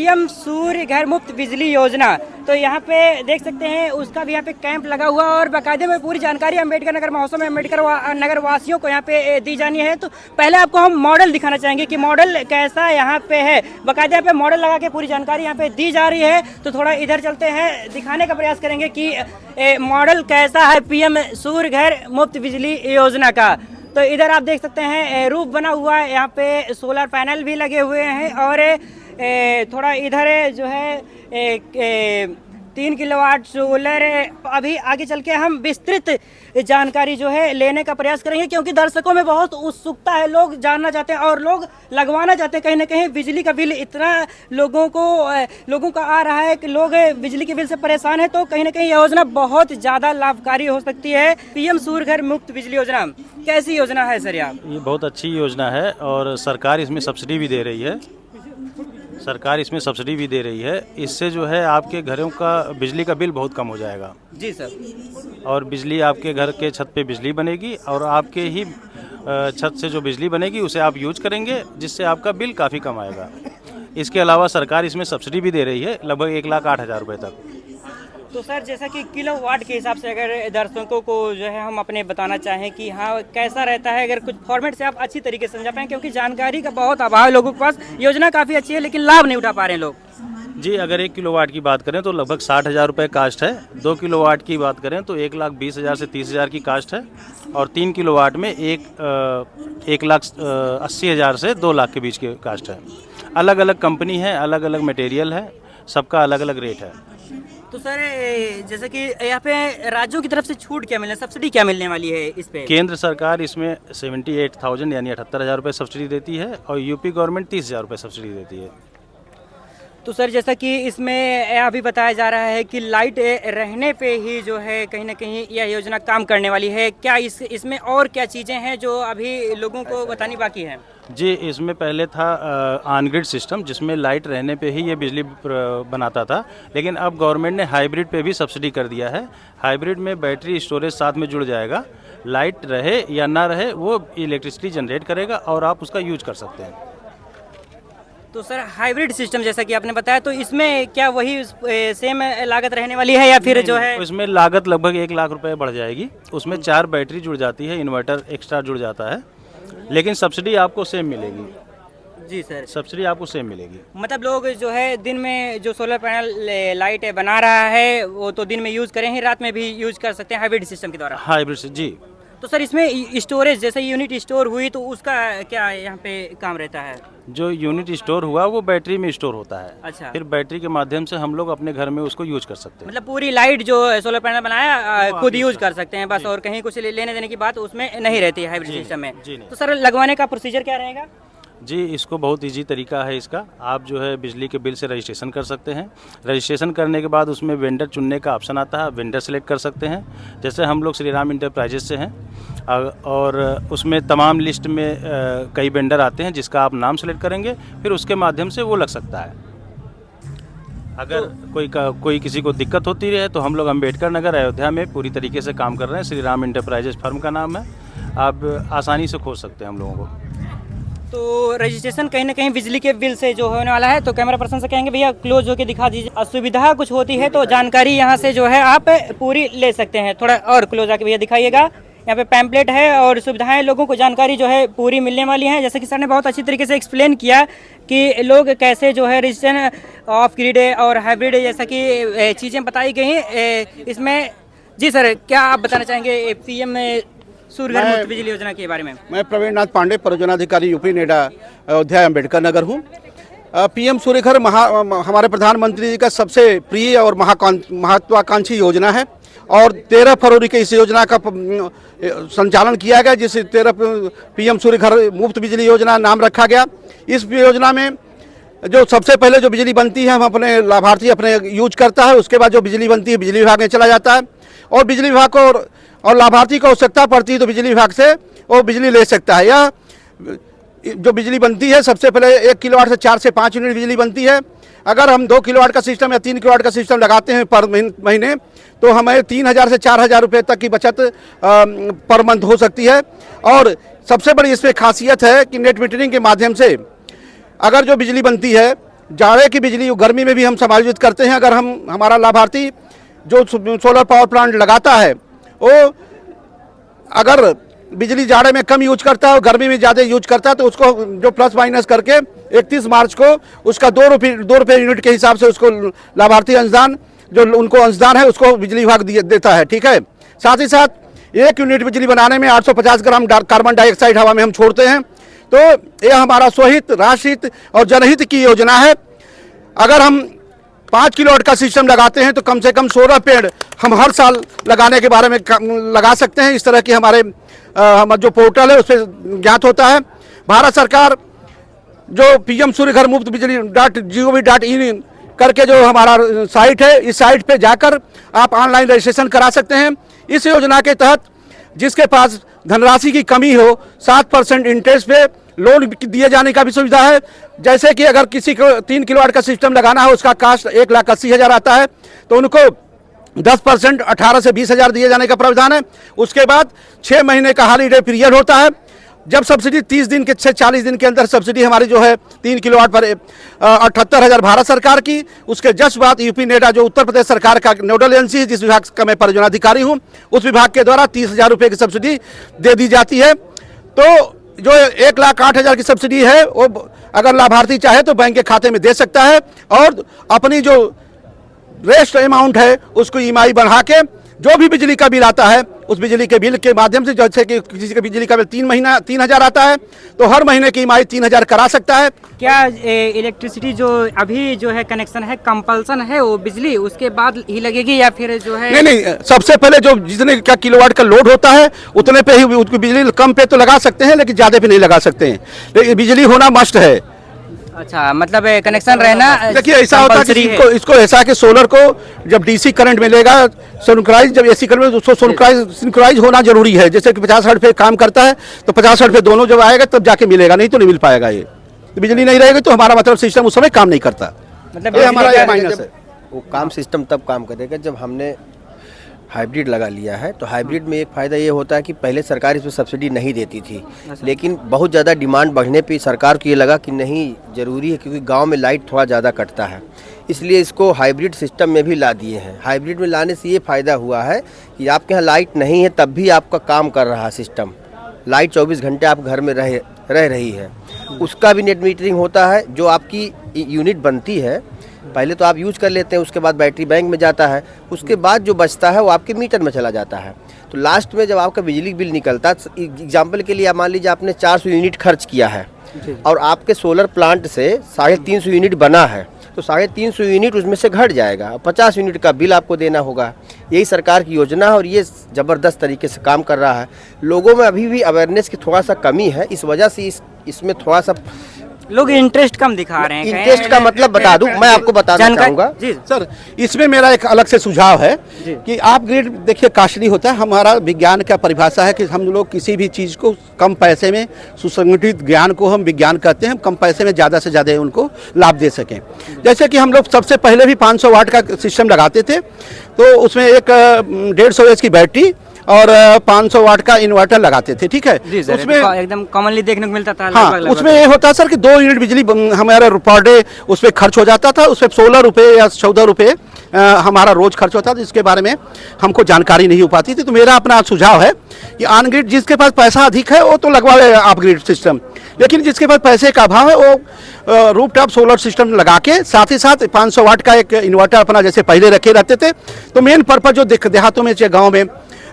PM सूर्य घर मुफ्त बिजली योजना। तो यहाँ पे देख सकते हैं उसका भी यहाँ पे कैंप लगा हुआ और बाकायदे में पूरी जानकारी अम्बेडकर नगर महोत्सव में अम्बेडकर नगर वासियों को यहाँ पे दी जानी है। तो पहले आपको हम मॉडल दिखाना चाहेंगे कि मॉडल कैसा यहाँ पे है। बाकायदे यहाँ पे मॉडल लगा के पूरी जानकारी यहाँ पे दी जा रही है। तो थोड़ा इधर चलते हैं, दिखाने का प्रयास करेंगे कि मॉडल कैसा है पीएम सूर्य घर मुफ्त बिजली योजना का। तो इधर आप देख सकते हैं रूफ बना हुआ है, यहाँ पे सोलर पैनल भी लगे हुए हैं और थोड़ा इधर जो है 3 किलोवाट सोलर। अभी आगे चल के हम विस्तृत जानकारी जो है लेने का प्रयास करेंगे, क्योंकि दर्शकों में बहुत उत्सुकता है, लोग जानना चाहते हैं और लोग लगवाना चाहते हैं। कहीं ना कहीं बिजली का बिल इतना लोगों का आ रहा है कि लोग बिजली के बिल से परेशान है। तो कहीं ना कहीं योजना बहुत ज़्यादा लाभकारी हो सकती है। पीएम सूर्य घर मुफ्त बिजली योजना कैसी योजना है सर? ये बहुत अच्छी योजना है और सरकार इसमें सब्सिडी भी दे रही है। इससे जो है आपके घरों का बिजली का बिल बहुत कम हो जाएगा। जी सर। और बिजली आपके घर के छत पे बिजली बनेगी और आपके ही छत से जो बिजली बनेगी उसे आप यूज करेंगे, जिससे आपका बिल काफ़ी कम आएगा। इसके अलावा सरकार इसमें सब्सिडी भी दे रही है लगभग 1,08,000 रुपये तक। तो सर जैसा कि किलोवाट के हिसाब से अगर दर्शकों को जो है हम अपने बताना चाहें कि हाँ कैसा रहता है, अगर कुछ फॉर्मेट से आप अच्छी तरीके से समझा पाएँ, क्योंकि जानकारी का बहुत अभाव है लोगों के पास। योजना काफ़ी अच्छी है लेकिन लाभ नहीं उठा पा रहे हैं लोग। जी, अगर 1 किलोवाट की बात करें तो लगभग 60,000 रुपये कास्ट है। 2 किलोवाट की बात करें तो 1,20,000 से 30,000 की कास्ट है और 3 किलोवाट में 1,80,000 से 2 लाख के बीच की कास्ट है। अलग अलग कंपनी है, अलग अलग मटेरियल है, सबका अलग अलग रेट है। तो सर जैसे कि यहाँ पे राज्यों की तरफ से छूट क्या मिलने, सब्सिडी क्या मिलने वाली है इस पे? केंद्र सरकार इसमें 78,000 यानी 78,000 रुपये सब्सिडी देती है और यूपी गवर्नमेंट 30,000 रुपये सब्सिडी देती है। तो सर जैसा कि इसमें अभी बताया जा रहा है कि लाइट रहने पे ही जो है कहीं ना कहीं यह योजना काम करने वाली है। क्या इसमें और क्या चीज़ें हैं जो अभी लोगों को बतानी बाकी है? जी, इसमें पहले था ऑन ग्रिड सिस्टम, जिसमें लाइट रहने पे ही ये बिजली बनाता था, लेकिन अब गवर्नमेंट ने हाइब्रिड पे भी सब्सिडी कर दिया है। हाइब्रिड में बैटरी स्टोरेज साथ में जुड़ जाएगा, लाइट रहे या ना रहे वो इलेक्ट्रिसिटी जनरेट करेगा और आप उसका यूज कर सकते हैं। तो सर हाइब्रिड सिस्टम जैसा कि आपने बताया, तो इसमें क्या वही सेम लागत रहने वाली है या फिर जो है? इसमें लागत लगभग 1 लाख रुपए बढ़ जाएगी। उसमें 4 बैटरी जुड़ जाती है, इन्वर्टर एक्स्ट्रा जुड़ जाता है, लेकिन सब्सिडी आपको सेम मिलेगी। जी सर, सब्सिडी आपको सेम मिलेगी। मतलब लोग जो है दिन में जो सोलर पैनल लाइट बना रहा है वो तो दिन में यूज करें ही, रात में भी यूज कर सकते हैं हाइब्रिड सिस्टम के द्वारा? हाइब्रिड से जी। तो सर इसमें स्टोरेज जैसे यूनिट स्टोर हुई तो उसका क्या यहाँ पे काम रहता है? जो यूनिट स्टोर हुआ वो बैटरी में स्टोर होता है। अच्छा। फिर बैटरी के माध्यम से हम लोग अपने घर में उसको यूज कर सकते हैं। मतलब पूरी लाइट जो सोलर पैनल बनाया खुद यूज कर सकते हैं बस, और कहीं कुछ लेने देने की बात उसमें नहीं रहती है हाइब्रिड सिस्टम में। तो सर लगवाने का प्रोसीजर क्या रहेगा? जी, इसको बहुत इजी तरीका है इसका। आप जो है बिजली के बिल से रजिस्ट्रेशन कर सकते हैं। रजिस्ट्रेशन करने के बाद उसमें वेंडर चुनने का ऑप्शन आता है, वेंडर सेलेक्ट कर सकते हैं। जैसे हम लोग श्री राम इंटरप्राइजेज से हैं और उसमें तमाम लिस्ट में कई वेंडर आते हैं जिसका आप नाम सेलेक्ट करेंगे, फिर उसके माध्यम से वो लग सकता है। अगर कोई किसी को दिक्कत होती है तो हम लोग अम्बेडकर नगर अयोध्या में पूरी तरीके से काम कर रहे हैं। श्री राम इंटरप्राइजेज फर्म का नाम है, आप आसानी से खोज सकते हैं हम लोगों को। तो रजिस्ट्रेशन कहीं ना कहीं बिजली के बिल से जो होने वाला है, तो कैमरा पर्सन से कहेंगे भैया क्लोज होके दिखा दीजिए। असुविधा कुछ होती है तो जानकारी यहाँ से जो है आप पूरी ले सकते हैं। थोड़ा और क्लोज आके भैया दिखाइएगा। यहाँ पे पैम्पलेट है और सुविधाएं लोगों को जानकारी जो है पूरी मिलने वाली है। जैसे कि सर ने बहुत अच्छी तरीके से एक्सप्लेन किया कि लोग कैसे जो है रजिस्ट्रेशन ऑफ ग्रिड और हाइब्रिड जैसा कि चीज़ें बताई गई हैं इसमें। जी सर, क्या आप बताना चाहेंगे पीएम सूर्य घर मुफ्त बिजली योजना के बारे में? मैं प्रवीण नाथ पांडे, परियोजनाधिकारी यूपी नेडा अयोध्या अम्बेडकर नगर हूँ। पीएम सूर्य घर हमारे प्रधानमंत्री जी का सबसे प्रिय और महत्वाकांक्षी योजना है और 13 फरवरी के इस योजना का संचालन किया गया, जिस 13 पीएम सूर्य घर मुफ्त बिजली योजना नाम रखा गया। इस योजना में जो सबसे पहले जो बिजली बनती है हम अपने लाभार्थी अपने यूज करता है, उसके बाद जो बिजली बनती है बिजली विभाग में चला जाता है और बिजली विभाग को और लाभार्थी को आवश्यकता पड़ती है तो बिजली विभाग से वो बिजली ले सकता है। यह जो बिजली बनती है सबसे पहले 1 किलोवाट से 4 से 5 यूनिट बिजली बनती है। अगर हम 2 किलोवाट का सिस्टम या 3 किलोवाट का सिस्टम लगाते हैं पर महीने तो हमें 3,000 से 4,000 रुपये तक की बचत पर मंथ हो सकती है। और सबसे बड़ी इसमें खासियत है कि नेट मीटरिंग के माध्यम से अगर जो बिजली बनती है जाड़े की बिजली गर्मी में भी हम समायोजित करते हैं। अगर हम हमारा लाभार्थी जो सोलर पावर प्लांट लगाता है वो अगर बिजली जाड़े में कम यूज करता है और गर्मी में ज़्यादा यूज करता है तो उसको जो प्लस माइनस करके 31 मार्च को उसका 2 रुपये यूनिट के हिसाब से उसको लाभार्थी अंशदान जो उनको अंशदान है उसको बिजली विभाग देता है। ठीक है, साथ ही साथ 1 यूनिट बिजली बनाने में 850 ग्राम कार्बन डाइऑक्साइड हवा में हम छोड़ते हैं। तो यह हमारा स्वहित, राष्ट्रहित और जनहित की योजना है। अगर हम 5 किलोवाट का सिस्टम लगाते हैं तो कम से कम 16 पेड़ हम हर साल लगाने के बारे में लगा सकते हैं। इस तरह की हमारे जो पोर्टल है उस पर ज्ञात होता है। भारत सरकार जो PM सूर्य घर मुफ्त बिजली .gov.in करके जो हमारा साइट है, इस साइट पे जाकर आप ऑनलाइन रजिस्ट्रेशन करा सकते हैं। इस योजना के तहत जिसके पास धनराशि की कमी हो 7% इंटरेस्ट पे लोन दिए जाने का भी सुविधा है। जैसे कि अगर किसी को 3 किलोवाट का सिस्टम लगाना हो, उसका कास्ट 1,80,000 आता है तो उनको 10% 18 से 20,000 दिए जाने का प्रावधान है। उसके बाद 6 महीने का हॉलीडे पीरियड होता है। जब सब्सिडी 30 दिन के 40 दिन के अंदर सब्सिडी हमारी जो है 3 किलोवाट पर 78,000 भारत सरकार की। उसके जस्ट बाद यूपी नेडा जो उत्तर प्रदेश सरकार का नोडल एजेंसी है, जिस विभाग का मैं परियोजना अधिकारी हूँ, उस विभाग के द्वारा 30,000 रुपये की सब्सिडी दे दी जाती है। तो जो 1,08,000 की सब्सिडी है वो अगर लाभार्थी चाहे तो बैंक के खाते में दे सकता है और अपनी जो रेस्ट अमाउंट है उसको EMI बढ़ा के जो भी बिजली का बिल आता है उस बिजली के बिल के माध्यम से, जैसे कि किसी का बिजली का बिल 3,000 आता है तो हर महीने की EMI 3,000 करा सकता है। क्या इलेक्ट्रिसिटी जो अभी जो है कनेक्शन है कंपल्सन है वो बिजली उसके बाद ही लगेगी या फिर जो है? नहीं, सबसे पहले जो जितने का किलोवाट का लोड होता है उतने पे ही उसकी बिजली कम पे तो लगा सकते हैं लेकिन ज़्यादा पे नहीं लगा सकते हैं। लेकिन बिजली होना मस्ट है। अच्छा, मतलब कनेक्शन रहना। देखिए ऐसा होता है कि इसको ऐसा कि सोलर को जब DC करंट मिलेगा सिंक्रोनाइज, जब AC करंट में उसको सिंक्रोनाइज होना जरूरी है। जैसे कि 50 हर्ट्ज पे काम करता है तो 50 हर्ट्ज पे दोनों जब आएगा तब जाके मिलेगा, नहीं तो नहीं मिल पाएगा। ये तो बिजली नहीं रहेगी तो हमारा मतलब सिस्टम उस समय काम नहीं करता। मतलब ये हमारा माइनस है। वो काम सिस्टम तब काम करेगा जब हमने हाइब्रिड लगा लिया है। तो हाइब्रिड में एक फ़ायदा ये होता है कि पहले सरकार इसमें सब्सिडी नहीं देती थी, लेकिन बहुत ज़्यादा डिमांड बढ़ने पे सरकार को ये लगा कि नहीं ज़रूरी है, क्योंकि गांव में लाइट थोड़ा ज़्यादा कटता है, इसलिए इसको हाइब्रिड सिस्टम में भी ला दिए हैं। हाइब्रिड में लाने से ये फ़ायदा हुआ है कि आपके यहाँ लाइट नहीं है तब भी आपका काम कर रहा है सिस्टम। लाइट 24 घंटे आप घर में रह रही है। उसका भी नेट मीटरिंग होता है। जो आपकी यूनिट बनती है पहले तो आप यूज कर लेते हैं, उसके बाद बैटरी बैंक में जाता है, उसके बाद जो बचता है वो आपके मीटर में चला जाता है। तो लास्ट में जब आपका बिजली बिल निकलता है, एग्जाम्पल के लिए आप मान लीजिए आपने 400 यूनिट खर्च किया है और आपके सोलर प्लांट से 350 यूनिट बना है, तो 350 यूनिट उसमें से घट जाएगा, 50 यूनिट का बिल आपको देना होगा। यही सरकार की योजना है और ये ज़बरदस्त तरीके से काम कर रहा है। लोगों में अभी भी अवेयरनेस की थोड़ा सा कमी है, इस वजह से इसमें थोड़ा सा लोग इंटरेस्ट कम दिखा रहे हैं। इंटरेस्ट का मतलब बता दूं, मैं आपको बताना चाहूँगा जी सर। इसमें मेरा एक अलग से सुझाव है कि आप ग्रिड देखिए कास्टली होता है। हमारा विज्ञान का परिभाषा है कि हम लोग किसी भी चीज़ को कम पैसे में, सुसंगठित ज्ञान को हम विज्ञान कहते हैं, हम कम पैसे में ज़्यादा से ज़्यादा उनको लाभ दे सकें। जैसे कि हम लोग सबसे पहले भी 500 वाट का सिस्टम लगाते थे, तो उसमें एक 150 एच की बैटरी और 500 वाट का इन्वर्टर लगाते थे। ठीक है, उसमें एकदम कॉमनली देखने को मिलता था। हाँ, उसमें ये होता है सर कि 2 यूनिट बिजली हमारा पर डे उस पर खर्च हो जाता था। उस पर 16 रुपये या 14 रुपये हमारा रोज खर्च होता था, जिसके बारे में हमको जानकारी नहीं हो पाती थी। तो मेरा अपना सुझाव है कि ऑन ग्रिड जिसके पास पैसा अधिक है वो तो लगवा ले आप ग्रिड सिस्टम, लेकिन जिसके पास पैसे का अभाव है वो रूफटॉप सोलर सिस्टम लगा के साथ ही साथ 500 वाट का एक इन्वर्टर अपना जैसे पहले रखे रहते थे। तो मेन पर्पज जो देहातों में, गाँव में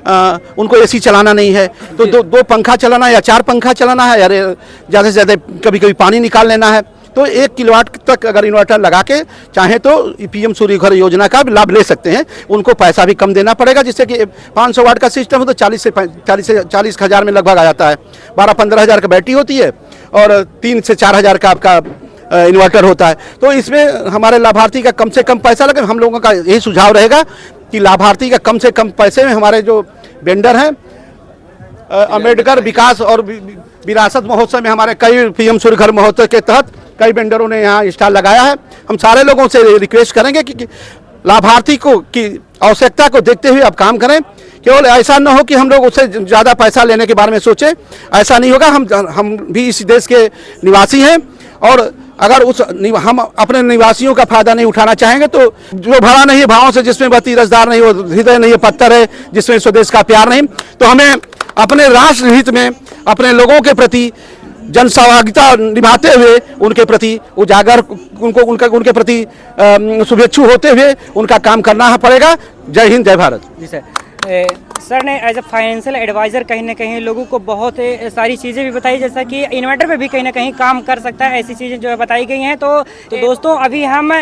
उनको AC चलाना नहीं है तो दो पंखा चलाना है या 4 पंखा चलाना है, या ज़्यादा से ज़्यादा कभी कभी पानी निकाल लेना है, तो 1 किलोवाट तक अगर इन्वर्टर लगा के चाहे तो PM सूर्य घर योजना का भी लाभ ले सकते हैं। उनको पैसा भी कम देना पड़ेगा, जिससे कि 500 वाट का सिस्टम हो तो 40 हज़ार में लगभग आ जाता है। 12-15 हज़ार का बैटरी होती है और 3 से 4 हज़ार का आपका इन्वर्टर होता है। तो इसमें हमारे लाभार्थी का कम से कम पैसा लगे। हम लोगों का यही सुझाव रहेगा कि लाभार्थी का कम से कम पैसे में हमारे जो वेंडर हैं, अम्बेडकर विकास और विरासत महोत्सव में हमारे कई PM सूर्य घर महोत्सव के तहत कई वेंडरों ने यहाँ स्टॉल लगाया है। हम सारे लोगों से रिक्वेस्ट करेंगे कि लाभार्थी को की आवश्यकता को देखते हुए आप काम करें। केवल ऐसा न हो कि हम लोग उससे ज़्यादा पैसा लेने के बारे में सोचें, ऐसा नहीं होगा। हम भी इस देश के निवासी हैं और अगर हम अपने निवासियों का फायदा नहीं उठाना चाहेंगे तो जो भरा नहीं है भावों से, जिसमें बत्ती रसदार नहीं, वो हृदय नहीं है पत्थर है, जिसमें स्वदेश का प्यार नहीं, तो हमें अपने राष्ट्र हित में अपने लोगों के प्रति जन सहभागिता निभाते हुए उनके प्रति उजागर, उनके प्रति शुभेच्छु होते हुए उनका काम करना पड़ेगा। जय हिंद, जय भारत। जी सर। सर ने एज ए फाइनेंशियल एडवाइज़र कहीं ना कहीं लोगों को बहुत सारी चीज़ें भी बताई, जैसा कि इन्वर्टर पे भी कहीं ना कहीं काम कर सकता है, ऐसी चीज़ें जो है बताई गई हैं। तो दोस्तों अभी हम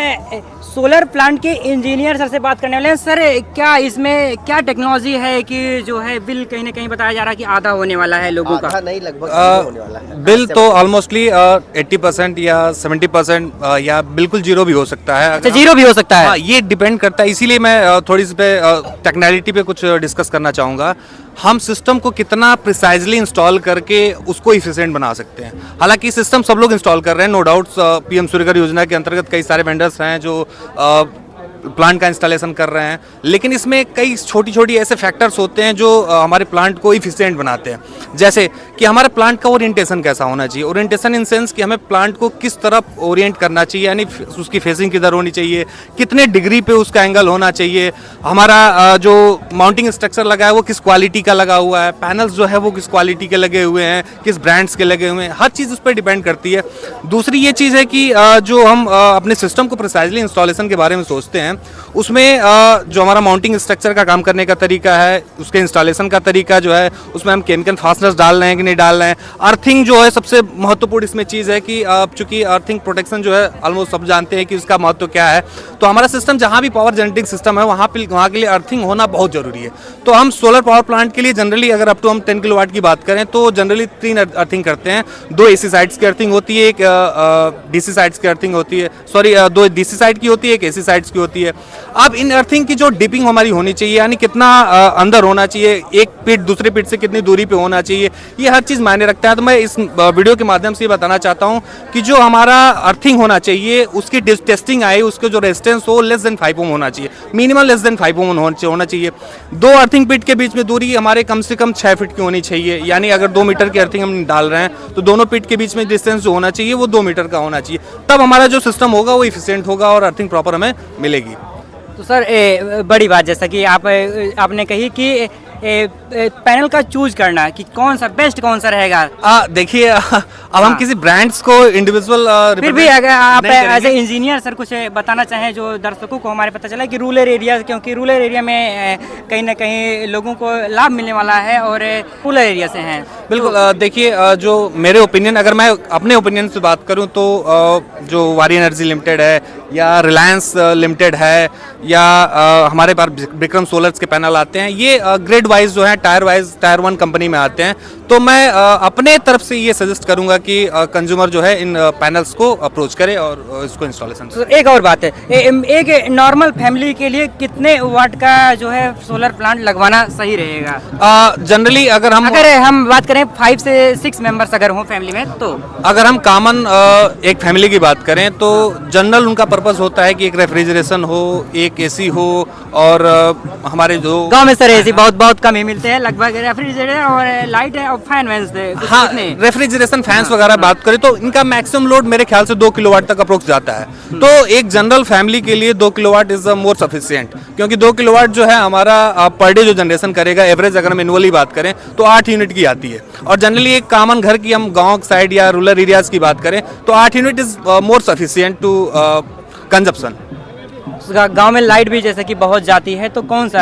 सोलर प्लांट के इंजीनियर सर से बात करने वाले हैं। सर, क्या इसमें क्या टेक्नोलॉजी है कि जो है बिल कहीं ना कहीं बताया जा रहा है कि आधा होने वाला है लोगों का? आधा नहीं, लगभग होने वाला है। बिल तो ऑलमोस्टली 80% या 70% या बिल्कुल जीरो भी हो सकता है। अच्छा, जीरो भी हो सकता है। हाँ, ये डिपेंड करता है, इसीलिए मैं थोड़ी इस पे टेक्नैलिटी पे कुछ डिस्कस करना चाहूँगा। हम सिस्टम को कितना प्रिसाइजली इंस्टॉल करके उसको इफिशिएंट बना सकते हैं। हालांकि सिस्टम सब लोग इंस्टॉल कर रहे हैं, नो डाउट्स। पीएम सूर्यघर योजना के अंतर्गत कई सारे वेंडर्स हैं जो प्लांट का इंस्टॉलेशन कर रहे हैं, लेकिन इसमें कई छोटी छोटी ऐसे फैक्टर्स होते हैं जो हमारे प्लांट को इफिशिएंट बनाते हैं। जैसे कि हमारे प्लांट का ओरिएंटेशन कैसा होना चाहिए, ओरिएंटेशन इन सेंस कि हमें प्लांट को किस तरफ ओरिएंट करना चाहिए, यानी उसकी फेसिंग किधर होनी चाहिए, कितने डिग्री पे उसका एंगल होना चाहिए, हमारा जो माउंटिंग स्ट्रक्चर लगा है वो किस क्वालिटी का लगा हुआ है, पैनल्स जो है वो किस क्वालिटी के लगे हुए हैं, किस ब्रांड्स के लगे हुए हैं, हर चीज़ उस पर डिपेंड करती है। दूसरी ये चीज़ है कि जो हम अपने सिस्टम को प्रिसाइजली इंस्टॉलेशन के बारे में सोचते हैं, उसमें जो हमारा माउंटिंग स्ट्रक्चर का काम करने का तरीका है, उसके इंस्टॉलेशन का तरीका जो है, उसमें हम केमिकल फास्टनर्स डाल रहे हैं कि नहीं डाल रहे हैं। अर्थिंग जो है सबसे महत्वपूर्ण इसमें चीज़ है कि चूंकि अर्थिंग प्रोटेक्शन जो है ऑलमोस्ट सब जानते हैं कि उसका महत्व क्या है, तो हमारा सिस्टम जहाँ भी पावर जनरेटिंग सिस्टम है वहाँ के लिए अर्थिंग होना बहुत जरूरी है। तो हम सोलर पावर प्लांट के लिए जनरली अगर अप टू हम 10 किलोवाट की बात करें तो जनरली 3 अर्थिंग करते हैं। 2 AC साइड्स की अर्थिंग होती है, एक DC साइड्स की अर्थिंग होती है, 2 DC साइड की होती है, एक AC साइड्स की होती है। अब इन अर्थिंग की जो डिपिंग हमारी होनी चाहिए, यानी कितना अंदर होना चाहिए, एक पिट दूसरे पिट से कितनी दूरी पे होना चाहिए, ये हर चीज़ मायने रखता है। तो मैं इस वीडियो के माध्यम से ये बताना चाहता हूँ कि जो हमारा अर्थिंग होना चाहिए उसकी टेस्टिंग आए, उसके जो रेजिस्टेंस हो लेस देन 5 ओम होना चाहिए, मिनिमम लेस देन 5 ओम होना चाहिए। 2 अर्थिंग पिट के बीच में दूरी हमारे कम से कम 6 फीट की होनी चाहिए, यानी अगर 2 मीटर की अर्थिंग हम डाल रहे हैं तो दोनों पिट के बीच में डिस्टेंस जो होना चाहिए वो 2 मीटर का होना चाहिए, तब हमारा जो सिस्टम होगा वो इफिशिएंट होगा और अर्थिंग प्रॉपर हमें मिलेगी। तो सर बड़ी बात जैसा कि आपने कही कि पैनल का चूज करना कि कौन सा बेस्ट कौन सा रहेगा। देखिए अब हम किसी ब्रांड्स को इंडिविजुअल फिर भी अगर आप एज ए इंजीनियर सर कुछ बताना चाहें जो दर्शकों को हमारे पता चला कि रूरल एरिया, क्योंकि रूरल एरिया में कहीं ना कहीं लोगों को लाभ मिलने वाला है और रूरल एरिया से हैं। बिल्कुल। देखिए जो मेरे ओपिनियन, अगर मैं अपने ओपिनियन से बात करूं तो जो वारी एनर्जी लिमिटेड है या रिलायंस लिमिटेड है या हमारे पास विक्रम सोलर्स के पैनल आते हैं, ये ग्रेड वाइज जो है टायर 1 कंपनी में आते हैं। तो मैं अपने तरफ से ये सजेस्ट करूंगा कि कंज्यूमर जो है इन पैनल्स को अप्रोच करे और इसको इंस्टॉलेशन। तो एक और बात है, एक नॉर्मल फैमिली के लिए कितने वाट का जो है सोलर प्लांट लगवाना सही रहेगा? जनरली अगर हम बात करें 5 से 6 मेंबर्स अगर हो फैमिली में, तो अगर हम कॉमन एक फैमिली की बात करें तो जनरल उनका पर्पस होता है कि एक रेफ्रिजरेशन हो, एक एसी हो, और हमारे जो गांव में सर एसी बहुत कम ही मिलते हैं, लगभग रेफ्रिजरेटर और लाइट है और फैन वैन। हाँ, रेफ्रिजरेशन फैंस वगैरह बात करें तो इनका मैक्सिमम लोड मेरे ख्याल से 2 किलोवाट तक अप्रोक्स जाता है। तो एक जनरल फैमिली के लिए 2 किलोवाट इज मोर सफिशिएंट, क्योंकि 2 किलोवाट जो है हमारा पर डे जो जनरेशन करेगा एवरेज, अगर हम एनुअली बात करें तो 8 यूनिट की आती है। और जनरली एक कॉमन घर की हम गाँव साइड या रूरल एरियाज की बात करें तो 8 unit is more sufficient to consumption. गांव में लाइट भी जैसे कि बहुत जाती है, तो कौन सा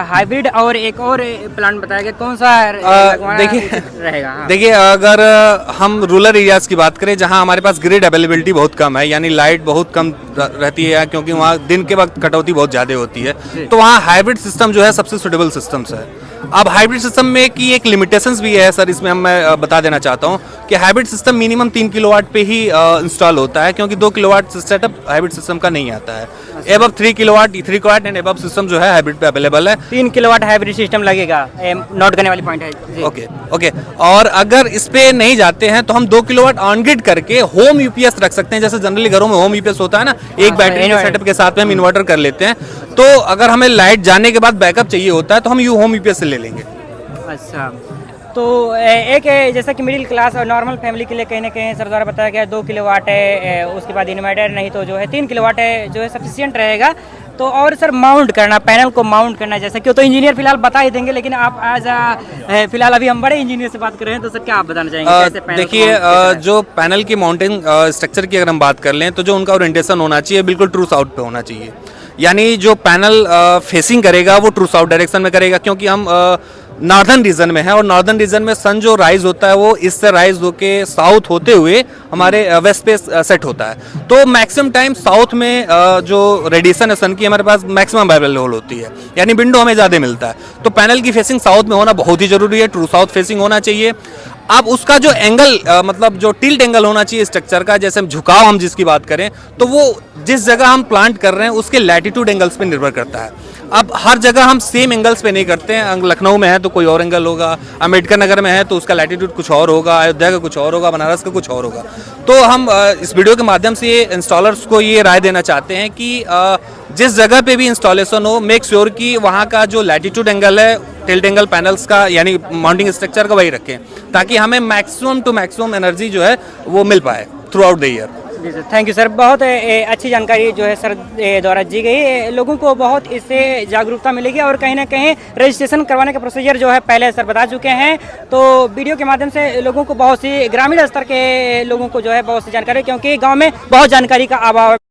हाइब्रिड और एक और प्लांट बताया गया, कौन सा देखिए रहेगा? हाँ। देखिए अगर हम रूरल एरियाज की बात करें जहां हमारे पास ग्रिड अवेलेबिलिटी बहुत कम है, यानी लाइट बहुत कम रहती है क्योंकि वहाँ दिन के वक्त कटौती बहुत ज़्यादा होती है, तो वहाँ हाइब्रिड सिस्टम जो है सबसे सुटेबल सिस्टम्स है। अब हाइब्रिड सिस्टम में की एक लिमिटेशंस भी है सर, इसमें मैं बता देना चाहता हूँ कि हाइब्रिड सिस्टम मिनिमम 3 किलोवाट पे ही इंस्टॉल होता है, क्योंकि 2 किलोवाट सेटअप हाइब्रिड सिस्टम का नहीं आता है। Above 3 kilowatt and above system जो है हाइब्रिड पे अवेलेबल है। 3 किलोवाट हाइब्रिड सिस्टम लगेगा, नोट करने वाली पॉइंट है। ओके। और अगर इस पे नहीं जाते हैं तो हम 2 किलोवाट ऑन ग्रिड करके होम यूपीएस रख सकते हैं, जैसे जनरली घरों में होम यूपीएस होता है ना, एक बैटरी सेटअप के साथ में हम इन्वर्टर कर लेते हैं। तो अगर हमें लाइट जाने के बाद बैकअप चाहिए होता है तो हम होम यूपीएस से ले लेंगे। अच्छा, तो एक जैसा कि मिडिल क्लास और नॉर्मल फैमिली के लिए कहीं ना कहीं सर द्वारा बताया गया 2 किलोवाट है, उसके बाद इन्वर्टर नहीं तो जो है 3 किलोवाट है जो है सफिशियंट रहेगा। तो और सर माउंट करना, पैनल को माउंट करना, जैसा कि तो इंजीनियर फिलहाल बता ही देंगे, लेकिन आप आज फिलहाल अभी हम बड़े इंजीनियर से बात कर रहे हैं, तो सर क्या आप बताना चाहेंगे कैसे पैनल देखिए, जो पैनल की माउंटिंग स्ट्रक्चर की अगर हम बात कर लें तो जो उनका ओरिएंटेशन होना चाहिए बिल्कुल ट्रू साउथ पे होना चाहिए। यानी जो पैनल फेसिंग करेगा वो ट्रू साउथ डायरेक्शन में करेगा, क्योंकि हम नॉर्दर्न रीजन में है और नॉर्दर्न रीजन में सन जो राइज होता है वो इससे राइज होके साउथ होते हुए हमारे वेस्ट पे सेट होता है। तो मैक्सिमम टाइम साउथ में जो रेडिएशन है सन की हमारे पास मैक्सिमम अवेलेबल होती है, यानी विंडो हमें ज़्यादा मिलता है। तो पैनल की फेसिंग साउथ में होना बहुत ही जरूरी है, ट्रू साउथ फेसिंग होना चाहिए। अब उसका जो एंगल मतलब जो टिल्ट एंगल होना चाहिए स्ट्रक्चर का, जैसे हम झुकाव हम जिसकी बात करें तो वो जिस जगह हम प्लांट कर रहे हैं उसके लैटिट्यूड एंगल्स पे निर्भर करता है। अब हर जगह हम सेम एंगल्स पे नहीं करते हैं, लखनऊ में है तो कोई और एंगल होगा, अम्बेडकर नगर में है तो उसका लैटिट्यूड कुछ और होगा, अयोध्या का कुछ और होगा, बनारस का कुछ और होगा। तो हम इस वीडियो के माध्यम से इंस्टॉलर्स को ये राय देना चाहते हैं कि जिस जगह पे भी इंस्टॉलेशन हो मेक श्योर कि वहाँ का जो लैटिट्यूड एंगल है टिल्ट एंगल पैनल्स का यानी माउंटिंग स्ट्रक्चर का वही रखें, ताकि हमें मैक्सिमम टू मैक्सिमम एनर्जी जो है वो मिल पाए थ्रू आउट द ईयर। जी सर, थैंक यू सर। बहुत अच्छी जानकारी जो है सर द्वारा दी गई, लोगों को बहुत इससे जागरूकता मिलेगी और कहीं ना कहीं रजिस्ट्रेशन करवाने का प्रोसीजर जो है पहले सर बता चुके हैं। तो वीडियो के माध्यम से लोगों को बहुत सी ग्रामीण स्तर के लोगों को जो है बहुत सी जानकारी, क्योंकि गांव में बहुत जानकारी का अभाव है।